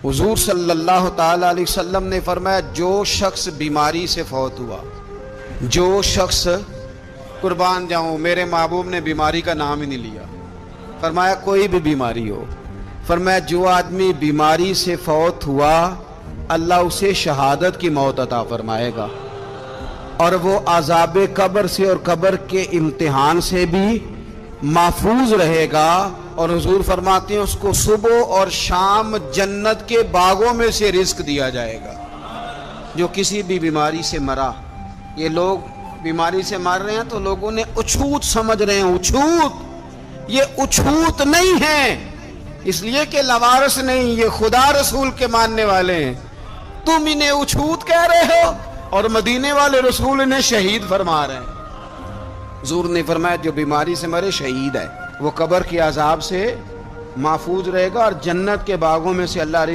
حضور صلی اللہ تعالی علیہ وسلم نے فرمایا جو شخص بیماری سے فوت ہوا، جو شخص، قربان جاؤں میرے محبوب نے بیماری کا نام ہی نہیں لیا، فرمایا کوئی بھی بیماری ہو، فرمایا جو آدمی بیماری سے فوت ہوا اللہ اسے شہادت کی موت عطا فرمائے گا، اور وہ عذاب قبر سے اور قبر کے امتحان سے بھی محفوظ رہے گا، اور حضور فرماتے ہیں اس کو صبح اور شام جنت کے باغوں میں سے رزق دیا جائے گا۔ جو کسی بھی بیماری سے مرا، یہ لوگ بیماری سے مر رہے ہیں تو لوگوں نے اچھوت سمجھ رہے ہیں، اچھوت، یہ اچھوت نہیں ہے، اس لیے کہ لوارث نہیں، یہ خدا رسول کے ماننے والے ہیں، تم انہیں اچھوت کہہ رہے ہو، اور مدینے والے رسول انہیں شہید فرما رہے ہیں۔ حضور نے فرمایا جو بیماری سے مرے شہید ہے، وہ قبر کے عذاب سے محفوظ رہے گا اور جنت کے باغوں میں سے اللہ